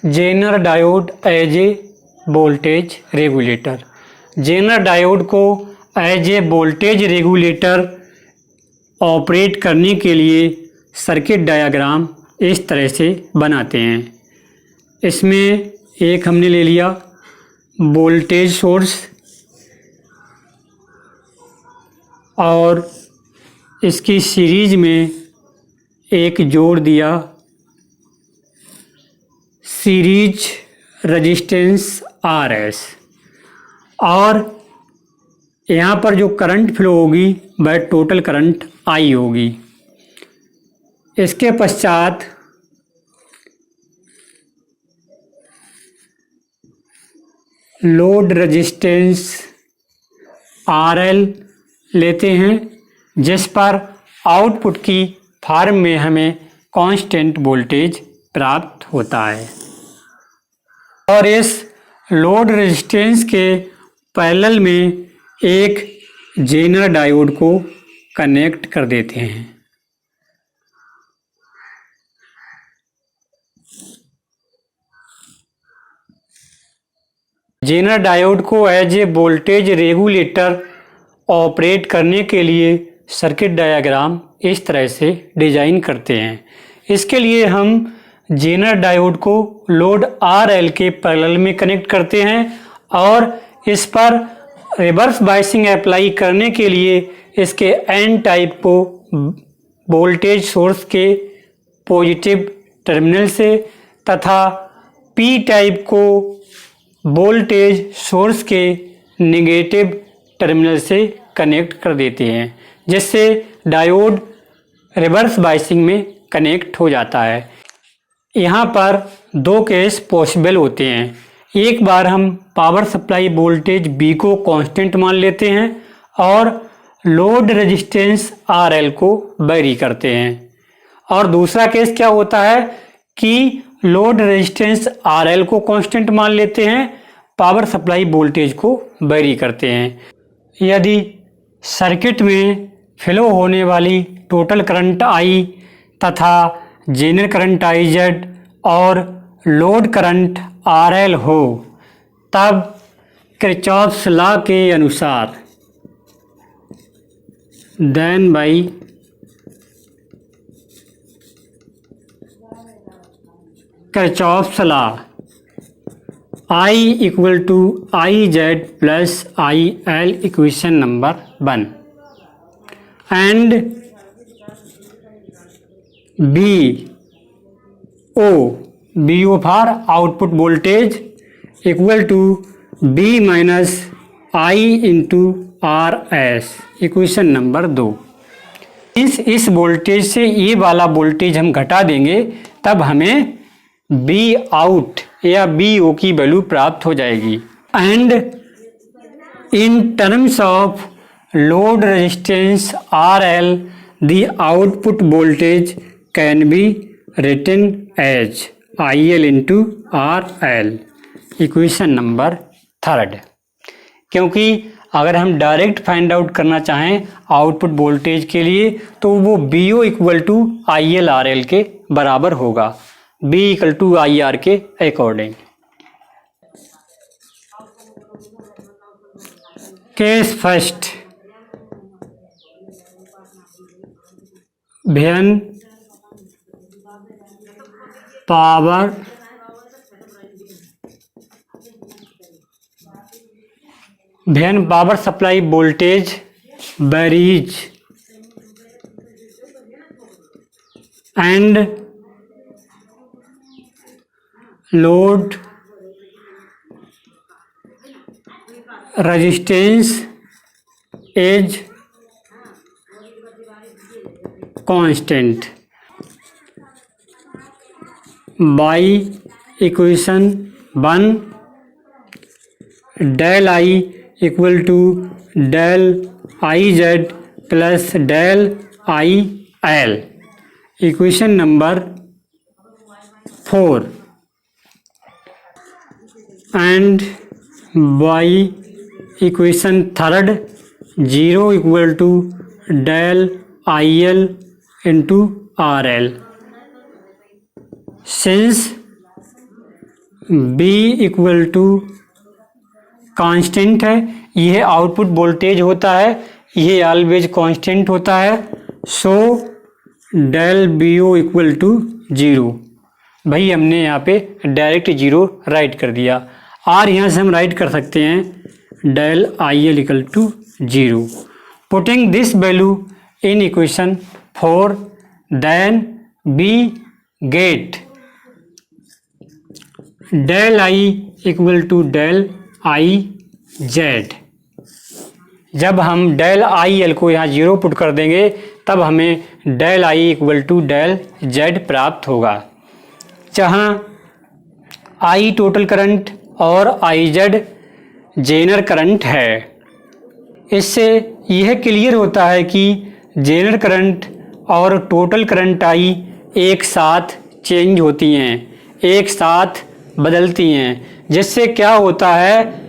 Jenner diode as a voltage regulator. Zener diode को as a voltage regulator operate करने के लिए circuit diagram इस तरह से बनाते हैं। इसमें एक हमने ले लिया वोल्टेज सोर्स और इसकी सीरीज में एक जोड़ दिया सीरीज रेजिस्टेंस RS, और यहाँ पर जो करंट फ्लो होगी वह टोटल करंट I होगी। इसके पश्चात लोड रेजिस्टेंस RL लेते हैं, जिस पर आउटपुट की फॉर्म में हमें कांस्टेंट वोल्टेज प्राप्त होता है, और इस लोड रेजिस्टेंस के पैरेलल में एक जेनर डायोड को कनेक्ट कर देते हैं। जेनर डायोड को as a voltage regulator operate करने के लिए सर्किट डायग्राम इस तरह से डिजाइन करते हैं। इसके लिए हम जेनर डायोड को लोड RL के पैरेलल में कनेक्ट करते हैं और इस पर रिवर्स बायसिंग अप्लाई करने के लिए इसके N टाइप को वोल्टेज सोर्स के पॉजिटिव टर्मिनल से तथा P टाइप को वोल्टेज सोर्स के नेगेटिव टर्मिनल से कनेक्ट कर देते हैं, जिससे डायोड रिवर्स बायसिंग में कनेक्ट हो जाता है। यहाँ पर दो केस पॉसिबल होते हैं। एक बार हम पावर सप्लाई वोल्टेज V को कांस्टेंट मान लेते हैं और लोड रेजिस्टेंस RL को वेरी करते हैं, और दूसरा केस क्या होता है कि लोड रेजिस्टेंस RL को कांस्टेंट मान लेते हैं, पावर सप्लाई वोल्टेज को वेरी करते हैं। यदि सर्किट में फ्लो होने वाली टोटल करंट I तथा जेनर करंट IZ और लोड करंट RL हो, तब किरचॉफ्स लॉ के अनुसार then by Kirchhoff's law I equal to IZ plus IL equation number 1 and BO for output voltage equal to B minus I into RS equation number 2। इस voltage से ये वाला voltage हम घटा देंगे, तब हमें B आउट या BO की वैल्यू प्राप्त हो जाएगी। And in terms of load resistance RL the output voltage can be written as IL into RL equation number 3। क्योंकि अगर हम डायरेक्ट फाइंड आउट करना चाहें आउटपुट वोल्टेज के लिए, तो वो BO equal to IL RL के बराबर होगा, B इक्वल टू IR के according. Case first, when power supply voltage varies and load resistance is constant by equation 1 del I equal to del IZ plus del IL equation number 4 and by equation 3 0 equal to del IL into RL। Since B equal to constant है, यह output voltage होता है, यह always constant होता है। So del B O equal to 0। भाई हमने यहाँ पे डायरेक्ट 0 राइट कर दिया। और यहाँ से हम राइट कर सकते हैं del I L equal to 0। Putting this value in equation 4 then we get del I equal to del I Z. जब हम डेल आई एल को यहाँ 0 पुट कर देंगे तब हमें del I equal to del Z प्राप्त होगा, जहाँ आई टोटल करंट और आई जेड जेनर करंट है। इससे यह क्लियर होता है कि जेनर करंट और टोटल करंट आई एक साथ चेंज होती हैं, एक साथ बदलती हैं, जिससे क्या होता है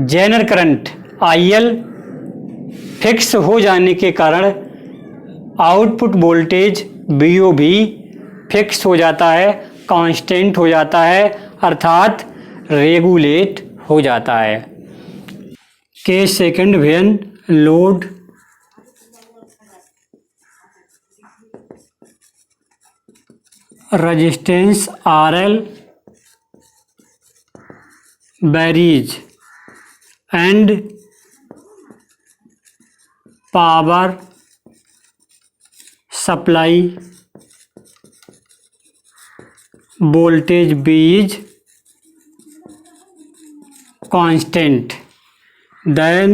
zener current I L fix हो जाने के कारण आउटपुट वोल्टेज बी ओ भी फिक्स हो जाता है, कांस्टेंट हो जाता है, अर्थात रेगुलेट हो जाता है। Case second, when load resistance R L varies and power supply voltage B is constant, then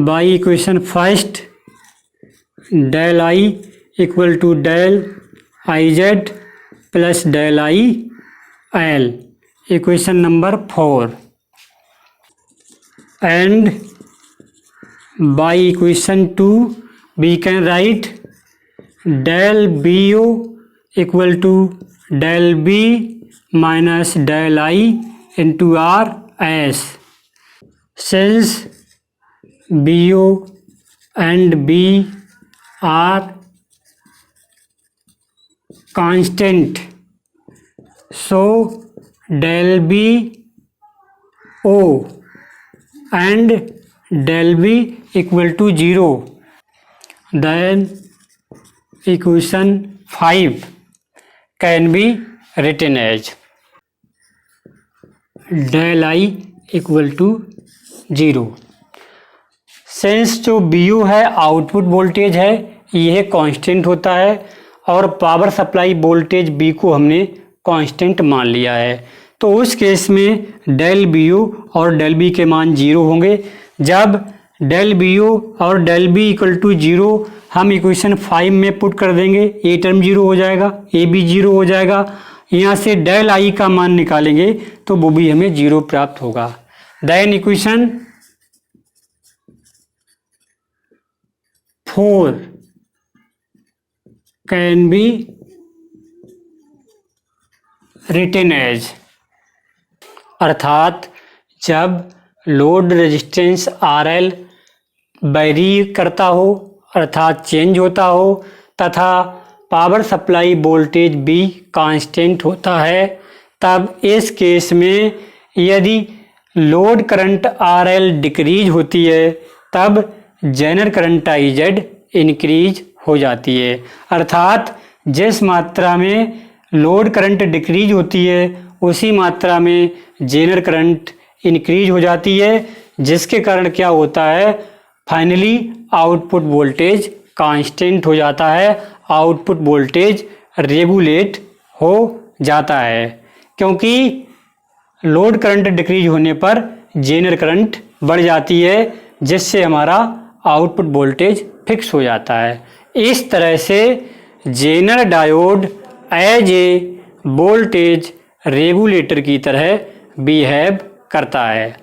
by equation first del I equal to del IZ plus del IL, equation number 4, and by equation 2 we can write del BO equal to del B minus del I into RS. Since BO and B are constant, so del BO and del B equal to 0. Then equation 5 can be written as del I equal to 0। Sense जो BO है output voltage है, यह constant होता है और power supply voltage B को हमने constant मान लिया है, तो उस केस में डेल BO और डेल B के मान 0 होंगे। जब डेल BO और डेल B इक्वल टू 0 हम इक्वेशन 5 में पुट कर देंगे, ए टर्म 0 हो जाएगा, ए भी 0 हो जाएगा। यहाँ से डेल आई का मान निकालेंगे तो वो भी हमें 0 प्राप्त होगा। Then equation 4 can be written as, अर्थात जब load resistance R L vary करता हो अर्थात चेंज होता हो तथा पावर सप्लाई वोल्टेज भी कांस्टेंट होता है, तब इस केस में यदि load current R L decrease होती है तब zener current I Z increase हो जाती है। अर्थात जिस मात्रा में लोड करंट डिक्रीज होती है उसी मात्रा में जेनर करंट इंक्रीज हो जाती है, जिसके कारण क्या होता है फाइनली आउटपुट वोल्टेज कांस्टेंट हो जाता है, आउटपुट वोल्टेज रेगुलेट हो जाता है, क्योंकि लोड करंट डिक्रीज होने पर जेनर करंट बढ़ जाती है, जिससे हमारा आउटपुट वोल्टेज फिक्स हो जाता है। इस तरह से zener diode as a voltage regulator की तरह बिहेव करता है।